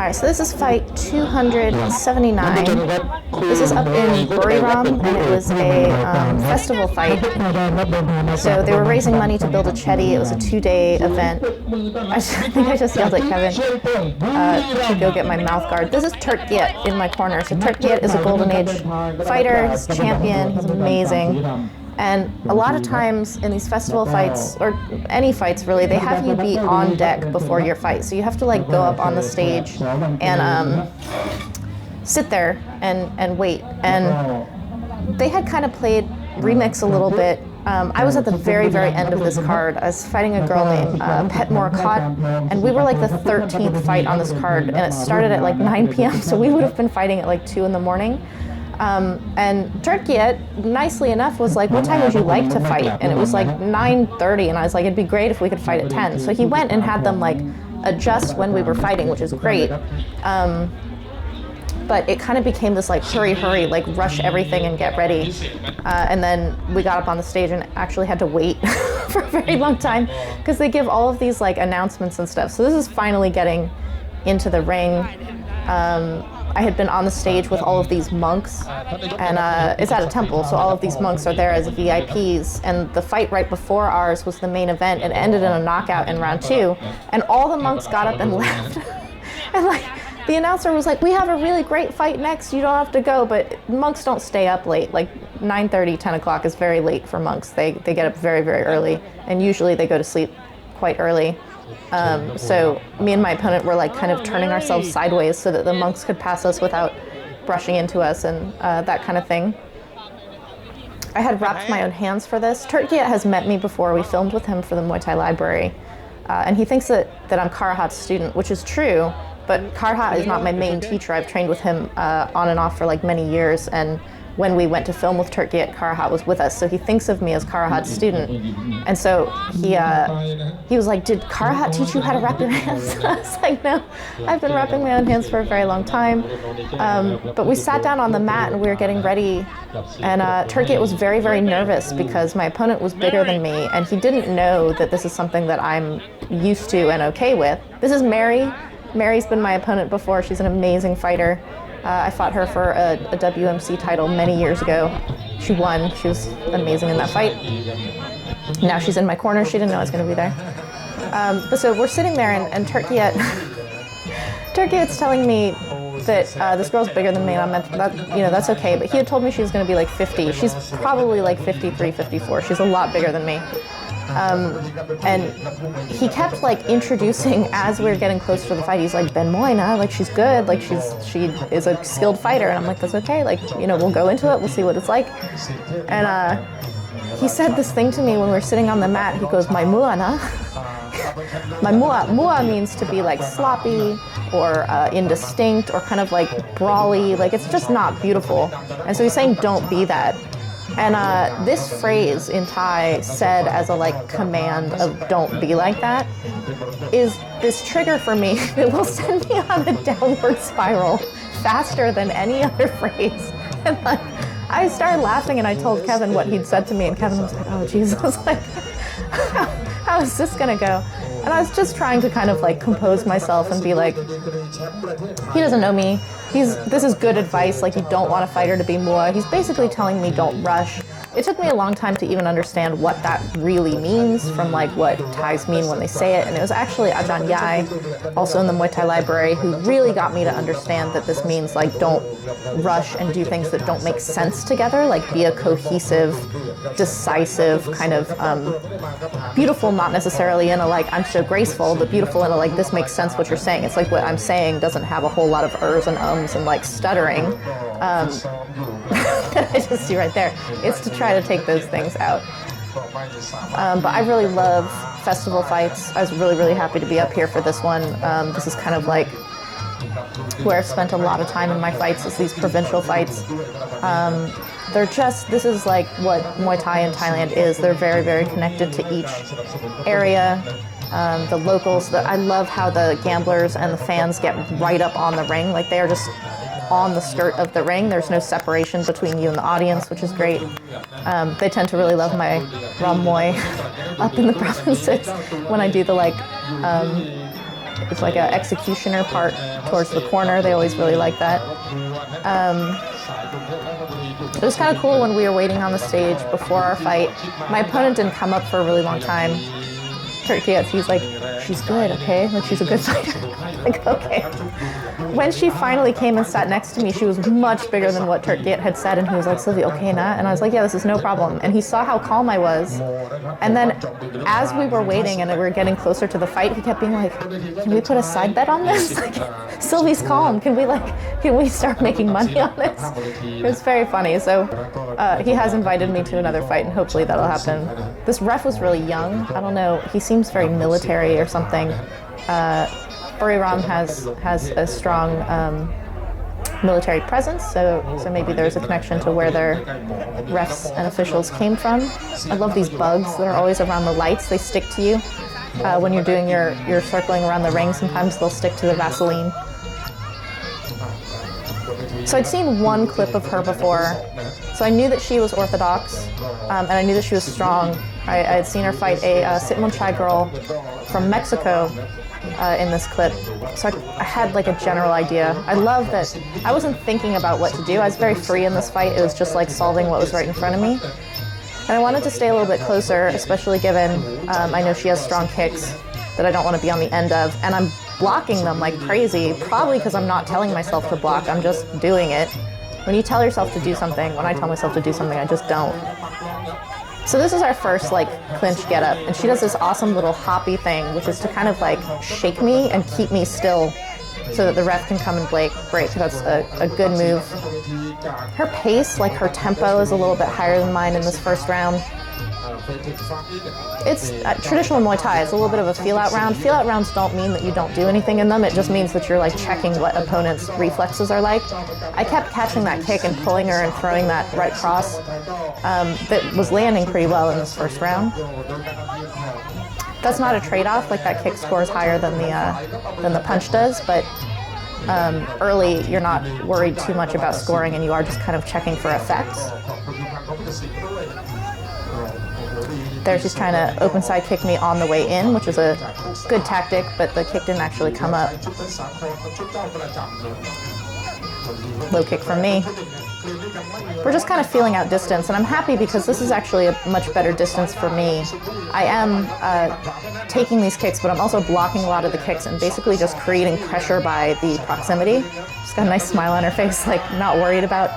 All right, so this is fight 279. This is up in Buriram, and it was a festival fight. So they were raising money to build a chetty. It was a 2-day event. I think I just yelled at Kevin to go get my mouth guard. This is Turkiet in my corner. So Turkiet is a Golden Age fighter. He's a champion. He's amazing. And a lot of times in these festival fights, or any fights really, they have you be on deck before your fight. So you have to like go up on the stage and sit there and wait. And they had kind of played remix a little bit. I was at the very, very end of this card. I was fighting a girl named Phetmorakot, and we were like the 13th fight on this card, and it started at like 9 p.m., so we would have been fighting at like 2 in the morning. And Turkiet, nicely enough, was like, what time would you like to fight? And it was like 9:30, and I was like, it'd be great if we could fight at 10. So he went and had them like adjust when we were fighting, which is great. But it kind of became this like hurry, like rush everything and get ready. And then we got up on the stage and actually had to wait for a very long time because they give all of these like announcements and stuff. So this is finally getting into the ring. I had been on the stage with all of these monks, and it's at a temple, so all of these monks are there as VIPs, and the fight right before ours was the main event. It ended in a knockout in round 2, and all the monks got up and left. And like, the announcer was like, we have a really great fight next, you don't have to go, but monks don't stay up late. Like 9:30, 10 o'clock is very late for monks. They get up very, very early, and usually they go to sleep quite early. So me and my opponent were like kind of turning ourselves sideways so that the monks could pass us without brushing into us and that kind of thing. I had wrapped my own hands for this. Turkiet has met me before. We filmed with him for the Muay Thai Library. And he thinks that I'm Karahat's student, which is true, but Karahat is not my main teacher. I've trained with him on and off for like many years, and when we went to film with Turkiet, Karahat was with us, so he thinks of me as Karahat's student. And so he was like, did Karahat teach you how to wrap your hands? I was like, no, I've been wrapping my own hands for a very long time. But we sat down on the mat and we were getting ready, and Turkiet was very, very nervous because my opponent was bigger than me, and he didn't know that this is something that I'm used to and okay with. This is Mary. Mary's been my opponent before. She's an amazing fighter. I fought her for a WMC title many years ago. She won. She was amazing in that fight. Now she's in my corner. She didn't know I was going to be there. But so we're sitting there, and Turkiet's telling me that this girl's bigger than me, and that's okay. But he had told me she was going to be like 50. She's probably like 53, 54. She's a lot bigger than me. And he kept like introducing as we were getting close to the fight. He's like, Ben Moina, like she's good, like she is a skilled fighter. And I'm like, that's okay, like, we'll go into it, we'll see what it's like. And he said this thing to me when we were sitting on the mat. He goes, my mua na. My mua means to be like sloppy or indistinct or kind of like brawly, like it's just not beautiful. And so he's saying, don't be that. And this phrase in Thai, said as a like command of don't be like that, is this trigger for me that will send me on a downward spiral faster than any other phrase. And like, I started laughing and I told Kevin what he'd said to me, and Kevin was like, oh Jesus, like, how is this gonna go? And I was just trying to kind of like compose myself and be like, he doesn't know me. This is good advice, like you don't want a fighter to be Muay. He's basically telling me don't rush. It took me a long time to even understand what that really means from like what Thais mean when they say it. And it was actually Ajahn Yai, also in the Muay Thai Library, who really got me to understand that this means like don't rush and do things that don't make sense together, like be a cohesive, decisive, kind of beautiful, not necessarily in a like I'm so graceful, but beautiful in a like this makes sense what you're saying. It's like what I'm saying doesn't have a whole lot of ers and ums and like stuttering. I just see right there. It's to try to take those things out. But I really love festival fights. I was really, really happy to be up here for this one. This is kind of like where I've spent a lot of time in my fights, is these provincial fights. This is like what Muay Thai in Thailand is. They're very, very connected to each area. The locals, I love how the gamblers and the fans get right up on the ring. Like they are just on the skirt of the ring. There's no separation between you and the audience, which is great. They tend to really love my Ram Muay up in the provinces when I do the like It's like an executioner part towards the corner. They always really like that. It was kind of cool when we were waiting on the stage before our fight. My opponent didn't come up for a really long time. Turkiet, he's like, she's good, okay? Like, she's a good fighter. Like, okay. When she finally came and sat next to me, she was much bigger than what Turkiet had said, and he was like, Sylvie, okay, nah? And I was like, yeah, this is no problem. And he saw how calm I was. And then as we were waiting and we were getting closer to the fight, he kept being like, can we put a side bet on this? Like, Sylvie's calm. Can we start making money on this? It was very funny. So he has invited me to another fight, and hopefully that'll happen. This ref was really young. I don't know. He seems very military or something. Buriram has a strong military presence, so maybe there's a connection to where their refs and officials came from. I love these bugs that are always around the lights. They stick to you when you're doing your circling around the ring. Sometimes they'll stick to the Vaseline. So I'd seen one clip of her before, so I knew that she was Orthodox, and I knew that she was strong. I had seen her fight a Phetmorakot girl from Mexico in this clip, so I had like a general idea. I love that I wasn't thinking about what to do. I was very free in this fight. It was just like solving what was right in front of me. And I wanted to stay a little bit closer, especially given I know she has strong kicks that I don't want to be on the end of, and I'm blocking them like crazy, probably because I'm not telling myself to block, I'm just doing it. When you tell yourself to do something, when I tell myself to do something, I just don't. So this is our first like clinch get up, and she does this awesome little hoppy thing, which is to kind of like shake me and keep me still so that the ref can come and break. That's a good move. Her pace, like her tempo, is a little bit higher than mine in this first round. It's traditional Muay Thai. It's a little bit of a feel-out round. Feel-out rounds don't mean that you don't do anything in them. It just means that you're like checking what opponents' reflexes are like. I kept catching that kick and pulling her and throwing that right cross that was landing pretty well in this first round. That's not a trade-off. Like, that kick scores higher than the punch does, but early you're not worried too much about scoring, and you are just kind of checking for effects. There, she's trying to open side kick me on the way in, which is a good tactic, but the kick didn't actually come up. Low kick from me. We're just kind of feeling out distance, and I'm happy because this is actually a much better distance for me. I am taking these kicks, but I'm also blocking a lot of the kicks and basically just creating pressure by the proximity. She's got a nice smile on her face, like not worried about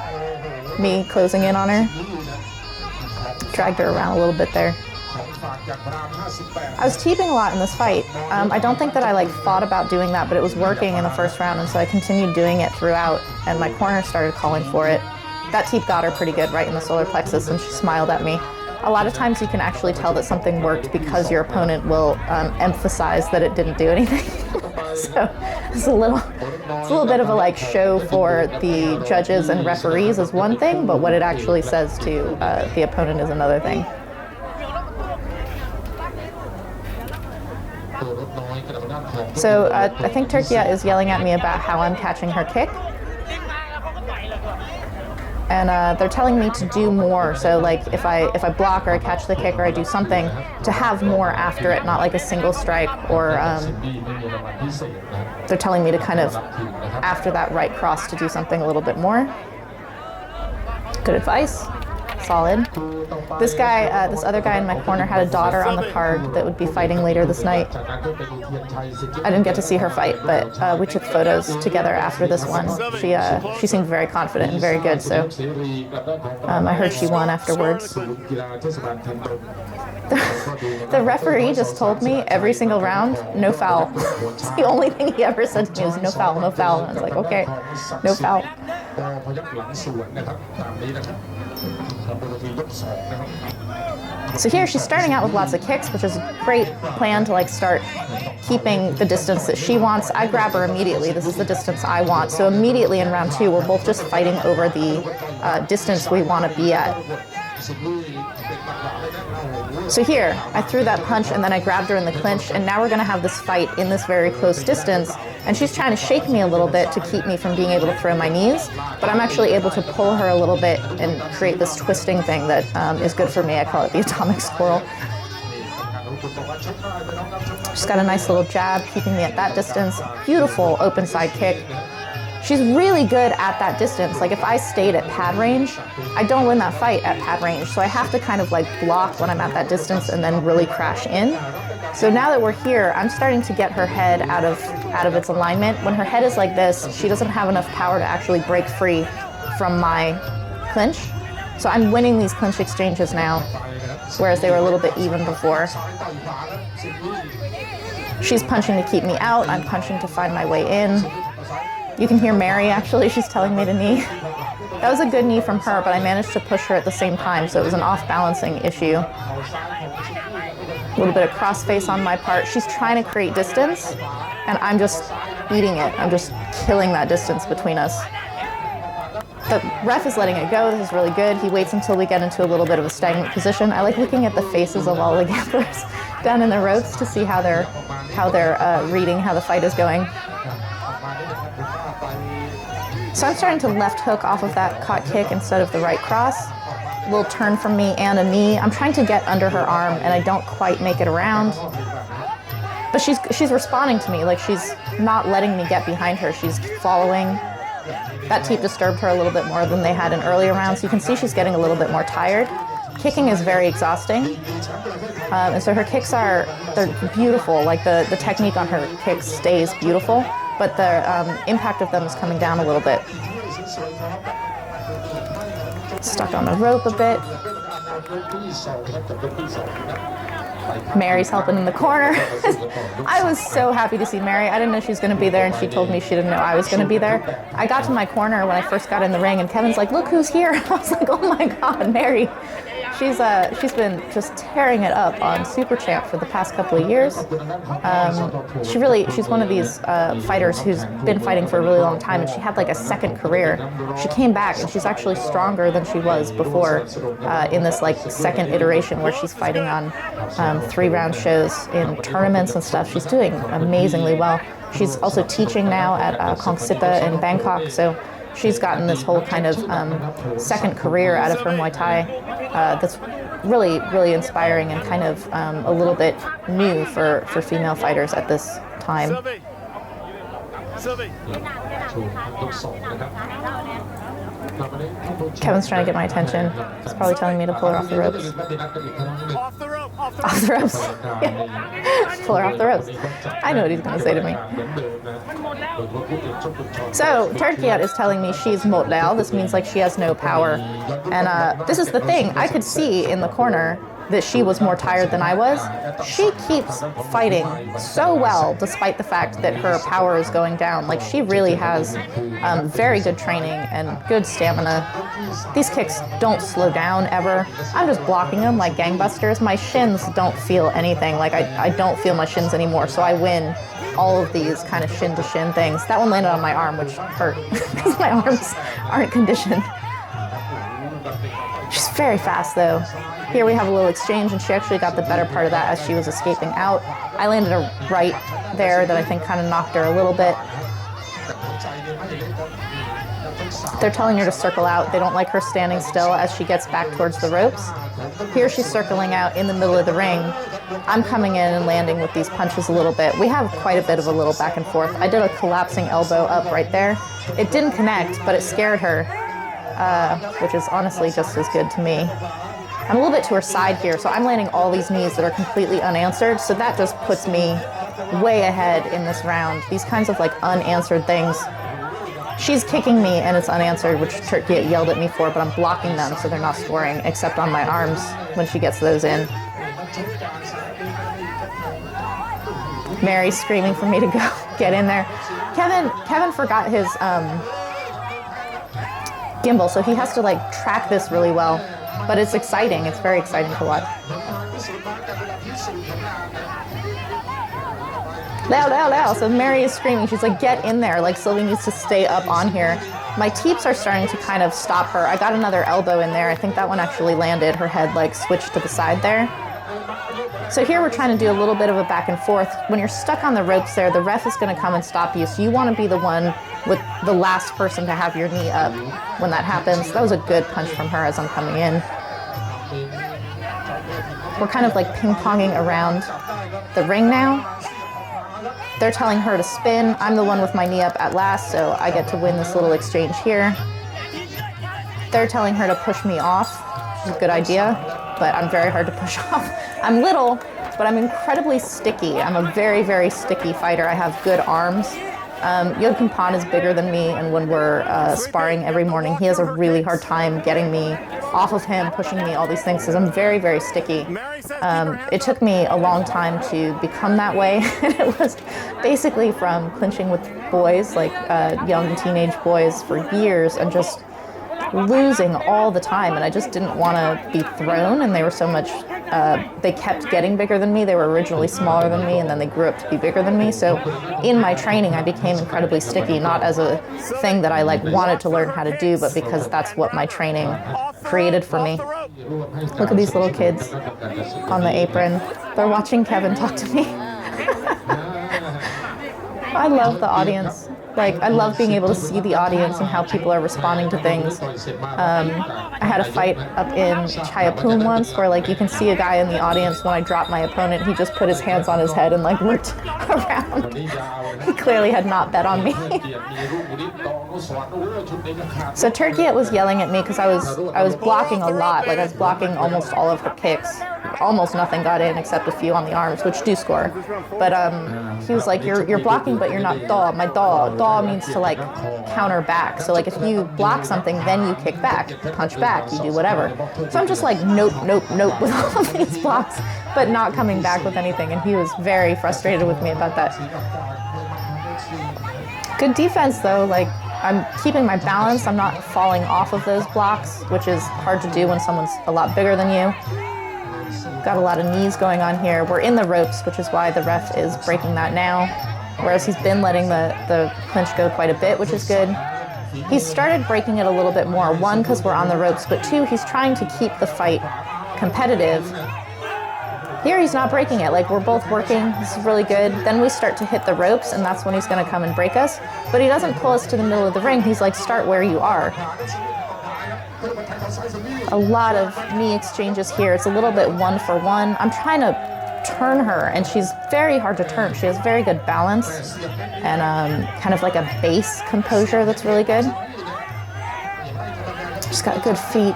me closing in on her. Dragged her around a little bit there. I was teeping a lot in this fight. I don't think that I like thought about doing that, but it was working in the first round, and so I continued doing it throughout, and my corner started calling for it. That teep got her pretty good right in the solar plexus, and she smiled at me. A lot of times you can actually tell that something worked because your opponent will emphasize that it didn't do anything. So it's a little bit of a like show for the judges and referees is one thing, but what it actually says to the opponent is another thing. So I think Turkiet is yelling at me about how I'm catching her kick. And they're telling me to do more. So like if I block or I catch the kick or I do something, to have more after it, not like a single strike, or they're telling me to kind of, after that right cross, to do something a little bit more. Good advice. Solid. This guy, this other guy in my corner had a daughter on the card that would be fighting later this night. I didn't get to see her fight, but we took photos together after this one. She seemed very confident and very good, so I heard she won afterwards. The referee just told me every single round, no foul. It's the only thing he ever said to me was no foul, no foul. And I was like, okay, no foul. So here she's starting out with lots of kicks, which is a great plan to like start keeping the distance that she wants. I grab her immediately. This is the distance I want. So immediately in round two, we're both just fighting over the distance we want to be at. So here, I threw that punch and then I grabbed her in the clinch, and now we're going to have this fight in this very close distance, and she's trying to shake me a little bit to keep me from being able to throw my knees, but I'm actually able to pull her a little bit and create this twisting thing that is good for me. I call it the atomic squirrel. She's got a nice little jab, keeping me at that distance. Beautiful open side kick. She's really good at that distance. Like if I stayed at pad range, I don't win that fight at pad range. So I have to kind of like block when I'm at that distance and then really crash in. So now that we're here, I'm starting to get her head out of its alignment. When her head is like this, she doesn't have enough power to actually break free from my clinch. So I'm winning these clinch exchanges now, whereas they were a little bit even before. She's punching to keep me out. I'm punching to find my way in. You can hear Mary, actually, she's telling me to knee. That was a good knee from her, but I managed to push her at the same time, so it was an off-balancing issue. A little bit of cross-face on my part. She's trying to create distance, and I'm just eating it. I'm just killing that distance between us. The ref is letting it go. This is really good. He waits until we get into a little bit of a stagnant position. I like looking at the faces of all the gamblers down in the ropes to see how they're reading how the fight is going. So I'm starting to left hook off of that caught kick instead of the right cross. A little turn from me and a knee. I'm trying to get under her arm and I don't quite make it around. But she's responding to me, like she's not letting me get behind her. She's following. That teep disturbed her a little bit more than they had in earlier rounds. You can see she's getting a little bit more tired. Kicking is very exhausting. And so her kicks they're beautiful. Like the technique on her kicks stays beautiful. But the impact of them is coming down a little bit. Stuck on the rope a bit. Mary's helping in the corner. I was so happy to see Mary. I didn't know she was going to be there, and she told me she didn't know I was going to be there. I got to my corner when I first got in the ring, and Kevin's like, "Look who's here." I was like, "Oh my God, Mary." She's been just tearing it up on Super Champ for the past couple of years. She's one of these fighters who's been fighting for a really long time, and she had like a second career. She came back, and she's actually stronger than she was before in this like second iteration where she's fighting on 3-round shows in tournaments and stuff. She's doing amazingly well. She's also teaching now at Kong Sita in Bangkok, so she's gotten this whole kind of second career out of her Muay Thai that's really, really inspiring and kind of a little bit new for female fighters at this time. Sylvie. Kevin's trying to get my attention. He's probably telling me to pull her off the ropes. Off the rope! Off the ropes! Yeah. Pull her off the ropes. I know what he's going to say to me. So, Turkiat is telling me she's Motlal. This means like she has no power. And this is the thing. I could see in the corner that she was more tired than I was. She keeps fighting so well despite the fact that her power is going down. Like she really has very good training and good stamina. These kicks don't slow down ever. I'm just blocking them like gangbusters. My shins don't feel anything. Like I don't feel my shins anymore, so I win all of these kind of shin to shin things. That one landed on my arm, which hurt because my arms aren't conditioned. She's very fast though. Here we have a little exchange, and she actually got the better part of that as she was escaping out. I landed a right there that I think kind of knocked her a little bit. They're telling her to circle out. They don't like her standing still as she gets back towards the ropes. Here she's circling out in the middle of the ring. I'm coming in and landing with these punches a little bit. We have quite a bit of a little back and forth. I did a collapsing elbow up right there. It didn't connect, but it scared her, which is honestly just as good to me. I'm a little bit to her side here, so I'm landing all these knees that are completely unanswered, so that just puts me way ahead in this round. These kinds of like unanswered things. She's kicking me and it's unanswered, which Turkey yelled at me for, but I'm blocking them so they're not scoring, except on my arms when she gets those in. Mary's screaming for me to go get in there. Kevin forgot his gimbal, so he has to like track this really well. But it's exciting. It's very exciting to watch. Lao. So Mary is screaming. She's like, get in there. Like Sylvie needs to stay up on here. My teeps are starting to kind of stop her. I got another elbow in there. I think that one actually landed. Her head like switched to the side there. So here we're trying to do a little bit of a back and forth. When you're stuck on the ropes there, the ref is going to come and stop you. So you want to be the one with the last person to have your knee up when that happens. That was a good punch from her as I'm coming in. we're kind of like ping-ponging around the ring now. They're telling her to spin. I'm the one with my knee up at last, so I get to win this little exchange here. They're telling her to push me off, which is a good idea, but I'm very hard to push off. I'm little, but I'm incredibly sticky. I'm a very, very sticky fighter. I have good arms. Joachim Pan is bigger than me, and when we're sparring every morning, he has a really hard time getting me off of him, pushing me, all these things, because I'm very, very sticky. It took me a long time to become that way. It was basically from clinching with boys, like young teenage boys for years, and just losing all the time, and I just didn't want to be thrown, and they were so much, they kept getting bigger than me. They were originally smaller than me, and then they grew up to be bigger than me. So in my training, I became incredibly sticky, not as a thing that I like wanted to learn how to do, but because that's what my training created for me. Look at these little kids on the apron. They're watching Kevin talk to me. I love the audience. Like, I love being able to see the audience and how people are responding to things. I had a fight up in Chayapum once where, like, you can see a guy in the audience when I dropped my opponent. He just put his hands on his head and, like, looked around. He clearly had not bet on me. So Turkey was yelling at me because I was blocking a lot. Like, I was blocking almost all of her kicks. Almost nothing got in except a few on the arms, which do score. But he was like, you're blocking, but you're not daw. My daw. Daw means to like counter back. So like if you block something, then you kick back, you punch back, you do whatever. So I'm just like, nope, nope, nope with all of these blocks, but not coming back with anything. And he was very frustrated with me about that. Good defense though, like I'm keeping my balance. I'm not falling off of those blocks, which is hard to do when someone's a lot bigger than you. Got a lot of knees going on here. We're in the ropes, which is why the ref is breaking that now. Whereas he's been letting the clinch go quite a bit, which is good. He's started breaking it a little bit more. One, because we're on the ropes, but two, he's trying to keep the fight competitive. Here he's not breaking it. Like, we're both working. This is really good. Then we start to hit the ropes, and that's when he's going to come and break us. But he doesn't pull us to the middle of the ring. He's like, start where you are. A lot of knee exchanges here. It's a little bit 1-for-1. I'm trying to turn her, and she's very hard to turn. She has very good balance and kind of like a base composure that's really good. She's got good feet.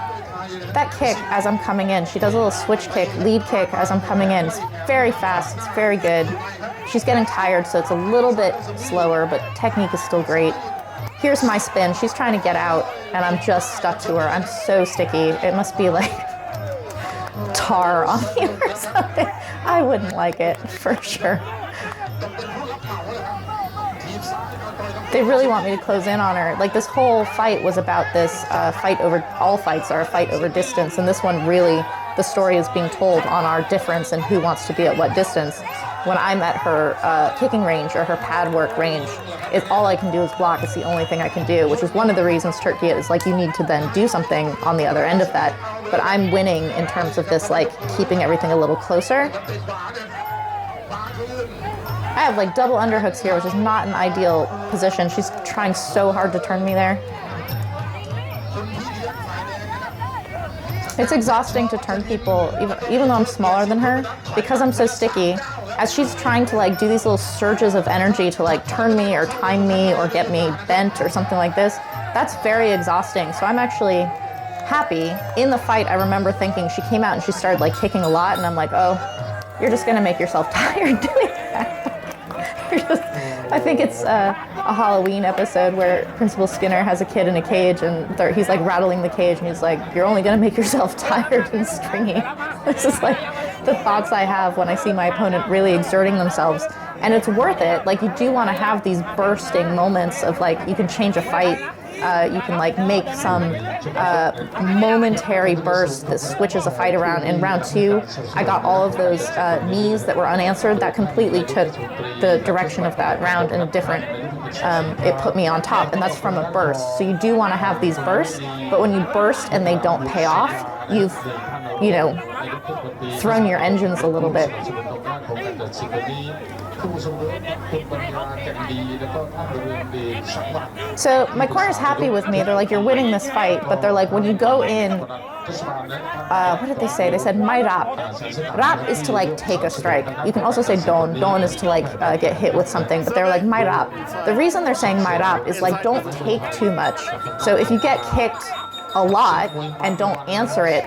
That kick as I'm coming in, she does a little switch kick, lead kick as I'm coming in. It's very fast, it's very good. She's getting tired, so it's a little bit slower, but technique is still great. Here's my spin. She's trying to get out, and I'm just stuck to her. I'm so sticky. It must be like tar on me or something. I wouldn't like it, for sure. They really want me to close in on her. Like, this whole fight was about this fight over, all fights are a fight over distance, and this one really, the story is being told on our difference and who wants to be at what distance. When I'm at her kicking range or her pad work range, all I can do is block. It's the only thing I can do, which is one of the reasons Turkey is like, you need to then do something on the other end of that. But I'm winning in terms of this, like, keeping everything a little closer. I have like double underhooks here, which is not an ideal position. She's trying so hard to turn me there. It's exhausting to turn people, even though I'm smaller than her, because I'm so sticky. As she's trying to like do these little surges of energy to like turn me or time me or get me bent or something like this, that's very exhausting. So I'm actually happy. In the fight, I remember thinking, she came out and she started like kicking a lot, and I'm like, oh, you're just gonna make yourself tired doing that. I think it's a Halloween episode where Principal Skinner has a kid in a cage, and he's like rattling the cage, and he's like, you're only gonna make yourself tired and stringy. This is like the thoughts I have when I see my opponent really exerting themselves. And it's worth it. Like, you do want to have these bursting moments of like, you can change a fight. You can like make some momentary burst that switches a fight around. In round 2, I got all of those knees that were unanswered. That completely took the direction of that round in a different, it put me on top, and that's from a burst. So you do want to have these bursts, but when you burst and they don't pay off, you've you know, thrown your engines a little bit. So my corner's happy with me. They're like, you're winning this fight, but they're like, when you go in, what did they say? They said Mai Rap. Rap is to like take a strike. You can also say Don. Don is to like get hit with something, but they're like Mai Rap. The reason they're saying Mai Rap is like, don't take too much. So if you get kicked a lot and don't answer it,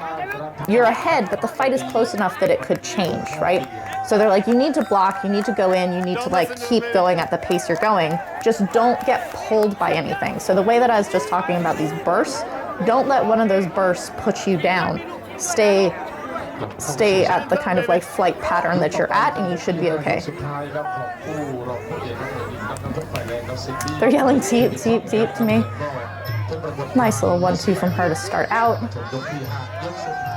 you're ahead, but the fight is close enough that it could change, right? So they're like, you need to block, you need to go in, you need to like keep going at the pace you're going. Just don't get pulled by anything. So the way that I was just talking about these bursts, don't let one of those bursts put you down. Stay at the kind of like flight pattern that you're at, and you should be okay. They're yelling teep, teep, teep to me. Nice little 1-2 from her to start out.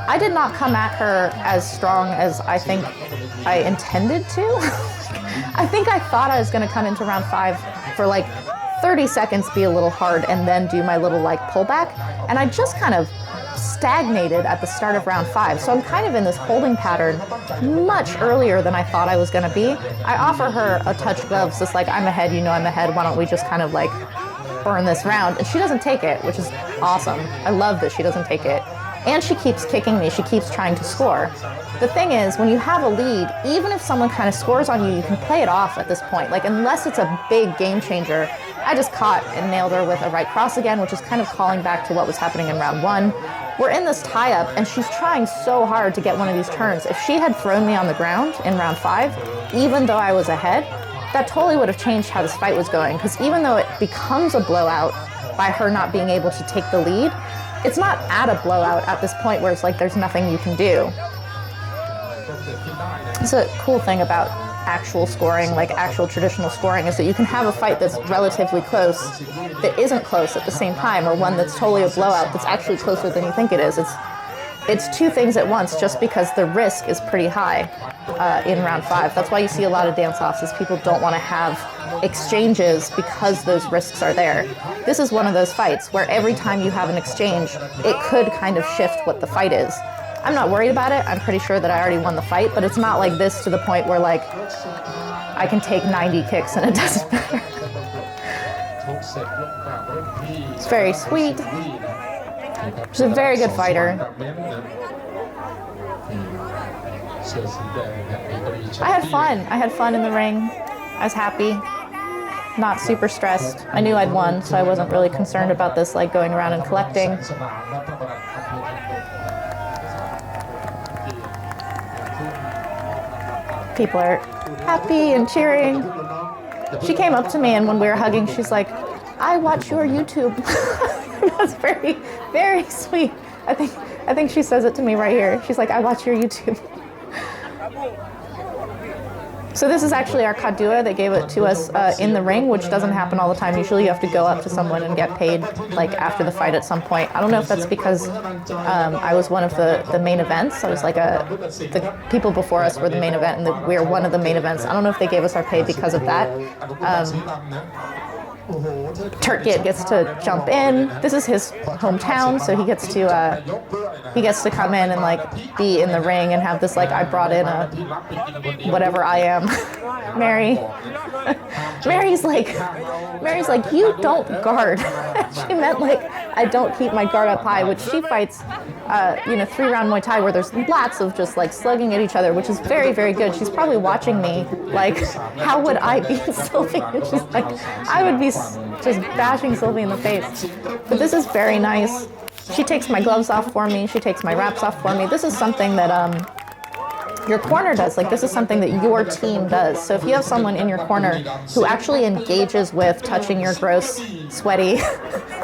I did not come at her as strong as I think I intended to. I think I thought I was going to come into round 5 for like 30 seconds, be a little hard, and then do my little like pullback. And I just kind of stagnated at the start of round 5. So I'm kind of in this holding pattern much earlier than I thought I was going to be. I offer her a touch gloves, just like, I'm ahead, you know I'm ahead, why don't we just kind of like burn this round? And she doesn't take it, which is awesome. I love that she doesn't take it. And she keeps kicking me, she keeps trying to score. The thing is, when you have a lead, even if someone kind of scores on you, you can play it off at this point. Like, unless it's a big game changer. I just caught and nailed her with a right cross again, which is kind of calling back to what was happening in round 1. We're in this tie-up, and she's trying so hard to get one of these turns. If she had thrown me on the ground in round 5, even though I was ahead, that totally would have changed how this fight was going, because even though it becomes a blowout by her not being able to take the lead, it's not at a blowout at this point where it's like there's nothing you can do. It's a cool thing about actual scoring, like actual traditional scoring, is that you can have a fight that's relatively close that isn't close at the same time, or one that's totally a blowout that's actually closer than you think it is. It's two things at once, just because the risk is pretty high in round 5. That's why you see a lot of dance-offs, is people don't want to have exchanges because those risks are there. This is one of those fights where every time you have an exchange, it could kind of shift what the fight is. I'm not worried about it. I'm pretty sure that I already won the fight, but it's not like this to the point where like I can take 90 kicks and it doesn't matter. It's very sweet. She's a very good fighter. I had fun. I had fun in the ring. I was happy. Not super stressed. I knew I'd won, so I wasn't really concerned about this like going around and collecting. People are happy and cheering. She came up to me, and when we were hugging, she's like, I watch your YouTube. That's very, very sweet. I think she says it to me right here. She's like, I watch your YouTube. So this is actually our kadua. They gave it to us in the ring, which doesn't happen all the time. Usually you have to go up to someone and get paid like after the fight at some point. I don't know if that's because I was one of the main events. I was like the people before us were the main event, and we were one of the main events. I don't know if they gave us our pay because of that. Turkit gets to jump in. This is his hometown, so he gets to come in and like be in the ring and have this like, I brought in a whatever I am. Mary's like you don't guard. She meant like I don't keep my guard up high, which she fights 3-round Muay Thai where there's lots of just like slugging at each other, which is very, very good. She's probably watching me like, how would I beat Sylvie? And she's like, I would be just bashing Sylvie in the face. But this is very nice. She takes my gloves off for me. She takes my wraps off for me. This is something that your corner does. Like, this is something that your team does. So if you have someone in your corner who actually engages with touching your gross, sweaty,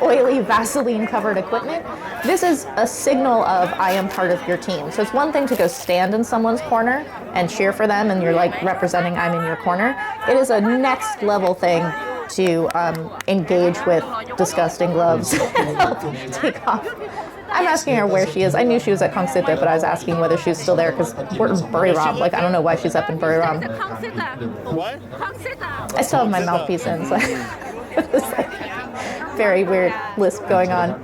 oily, Vaseline-covered equipment, this is a signal of I am part of your team. So it's one thing to go stand in someone's corner and cheer for them, and you're like representing I'm in your corner. It is a next level thing to engage with disgusting gloves and help take off. I'm asking her where she is. I knew she was at Kongsita, but I was asking whether she was still there because we're in Buriram. Like, I don't know why she's up in Buriram. What? I still have my mouthpiece in, so it's like very weird lisp going on.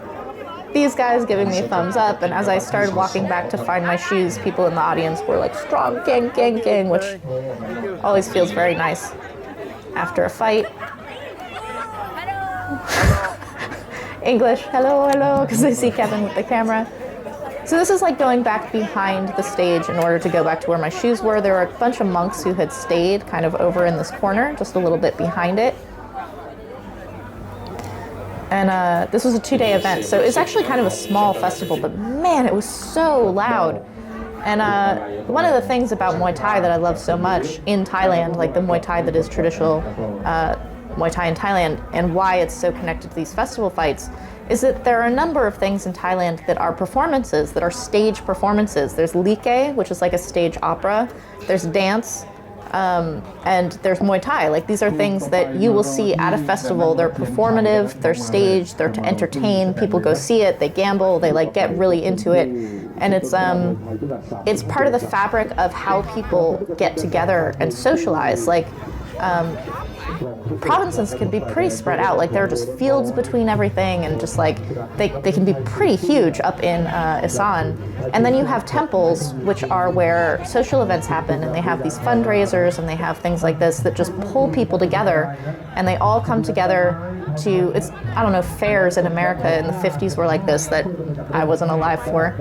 these guys giving me a thumbs up, and as I started walking back to find my shoes, people in the audience were like, strong gang, gang, gang, which always feels very nice after a fight. English, hello, hello, because they see Kevin with the camera. So this is like going back behind the stage in order to go back to where my shoes were. There were a bunch of monks who had stayed kind of over in this corner, just a little bit behind it. And this was a 2-day event, so it's actually kind of a small festival, but man, it was so loud. And one of the things about Muay Thai that I love so much in Thailand, like the Muay Thai that is traditional Muay Thai in Thailand, and why it's so connected to these festival fights, is that there are a number of things in Thailand that are performances, that are stage performances. There's like, which is like a stage opera. There's dance, and there's Muay Thai. Like, these are things that you will see at a festival. They're performative, they're staged, they're to entertain. People go see it, they gamble, they like get really into it. And it's part of the fabric of how people get together and socialize. Like, provinces can be pretty spread out. Like, there are just fields between everything, and just like they can be pretty huge up in Isan. And then you have temples, which are where social events happen, and they have these fundraisers, and they have things like this that just pull people together, and they all come together to, it's, I don't know, fairs in America in the 50s were like this that I wasn't alive for.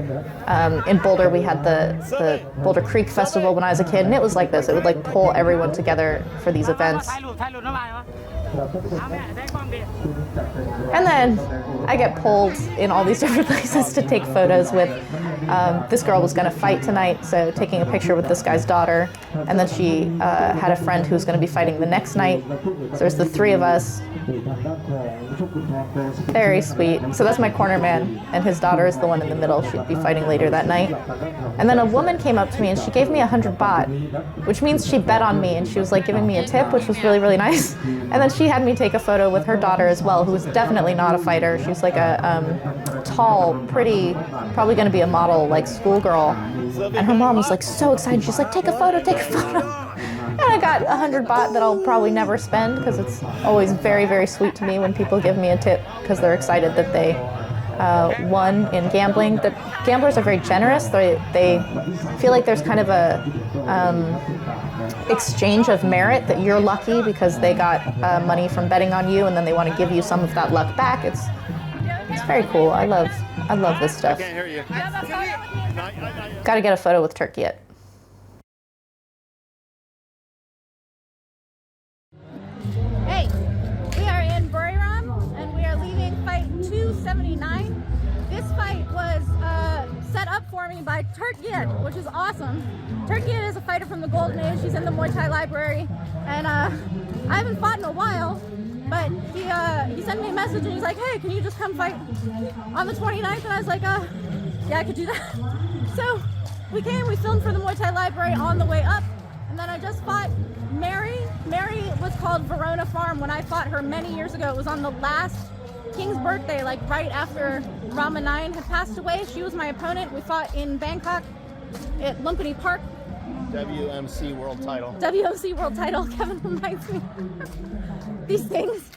In Boulder, we had the Boulder Creek Festival when I was a kid, and it was like this. It would like pull everyone together for these events. And then I get pulled in all these different places to take photos with, this girl was going to fight tonight, so taking a picture with this guy's daughter, and then she had a friend who was going to be fighting the next night, so there's the 3 of us. Very sweet. So that's my corner man, and his daughter is the one in the middle. She'd be fighting later that night. And then a woman came up to me and she gave me 100 baht, which means she bet on me, and she was like giving me a tip, which was really, really nice. And then she had me take a photo with her daughter as well, who was definitely not a fighter. She was like a tall, pretty, probably going to be a model, like schoolgirl. And her mom was like so excited. She's like, take a photo, take a photo. And I got 100 baht that I'll probably never spend, because it's always very, very sweet to me when people give me a tip because they're excited that they won in gambling. The gamblers are very generous. They feel like there's kind of a exchange of merit, that you're lucky because they got money from betting on you, and then they want to give you some of that luck back. It's very cool. I love this stuff. I can't hear you. Got to get a photo with Turkey yet. Hey, we are in Buriram and we are leaving fight 279. This fight was set up for me by Turkey, which is awesome. Turkey is a fighter from the Golden Age. He's in the Muay Thai Library, and I haven't fought in a while, but he sent me a message and he's like, hey, can you just come fight on the 29th? And I was like, yeah, I could do that. So we came, we filmed for the Muay Thai Library on the way up, and then I just fought Mary. Mary was called Verona Farm when I fought her many years ago. It was on the last King's birthday, like right after Rama 9 had passed away. She was my opponent. We fought in Bangkok at Lumpini Park. WMC World Title. WMC World Title. Kevin reminds me these things.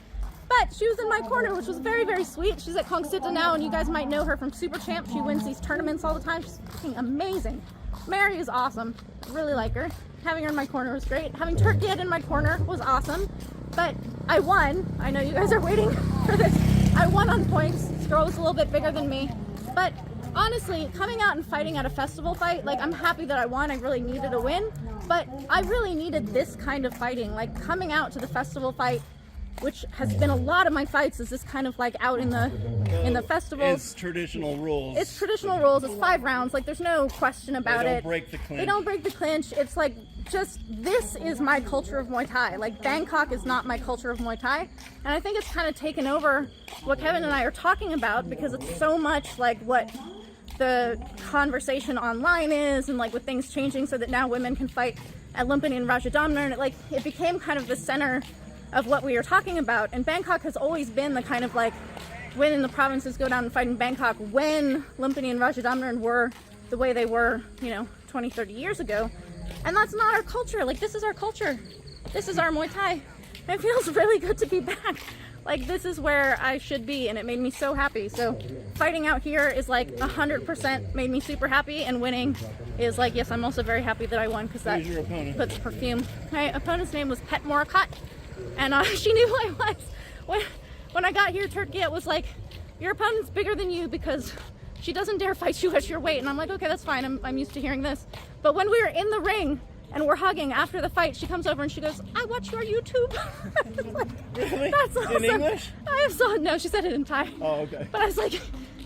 But she was in my corner, which was very, very sweet. She's at Kong Sita now, and you guys might know her from Super Champ. She wins these tournaments all the time. She's fucking amazing. Mary is awesome. I really like her. Having her in my corner was great. Having Turkey in my corner was awesome. But I won. I know you guys are waiting for this. I won on points. This girl was a little bit bigger than me. But honestly, coming out and fighting at a festival fight, like, I'm happy that I won. I really needed a win. But I really needed this kind of fighting. Like, coming out to the festival fight, which has been a lot of my fights, is this kind of like out in the festivals. It's traditional rules. It's traditional rules. It's 5 rounds. Like, there's no question about it. They don't break the clinch. They don't break the clinch. It's like, just, this is my culture of Muay Thai. Like, Bangkok is not my culture of Muay Thai. And I think it's kind of taken over what Kevin and I are talking about, because it's so much like what the conversation online is, and like with things changing so that now women can fight at Lumpini and Rajabat, and it became kind of the center of what we were talking about. And Bangkok has always been the kind of like, when the provinces go down and fight in Bangkok, when Lumpini and Rajabat were the way they were, 20, 30 years ago. And that's not our culture. Like, this is our culture. This is our Muay Thai. And it feels really good to be back. Like, this is where I should be, and it made me so happy. So fighting out here is like 100% made me super happy, and winning is like, yes, I'm also very happy that I won, because that Who's your opponent? puts perfume. My opponent's name was Phetmorakot, and she knew who I was. When I got here, Turkey was like, your opponent's bigger than you because she doesn't dare fight you at your weight. And I'm like, okay, that's fine. I'm used to hearing this. But when we were in the ring and we're hugging after the fight, she comes over and she goes, I watch your YouTube. Like, Really? that's awesome. In English? No, she said it in Thai. Oh, okay. But I was like,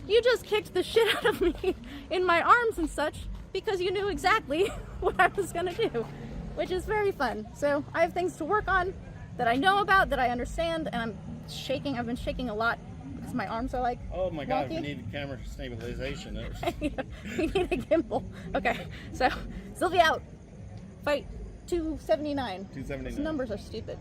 you just kicked the shit out of me in my arms and such because you knew exactly what I was going to do, which is very fun. So I have things to work on that I know about, that I understand, and I'm shaking. I've been shaking a lot because my arms are like Oh my God, wonky. we need camera stabilization. We need a gimbal. Okay, so Sylvie out. Fight 279. 279. These numbers are stupid.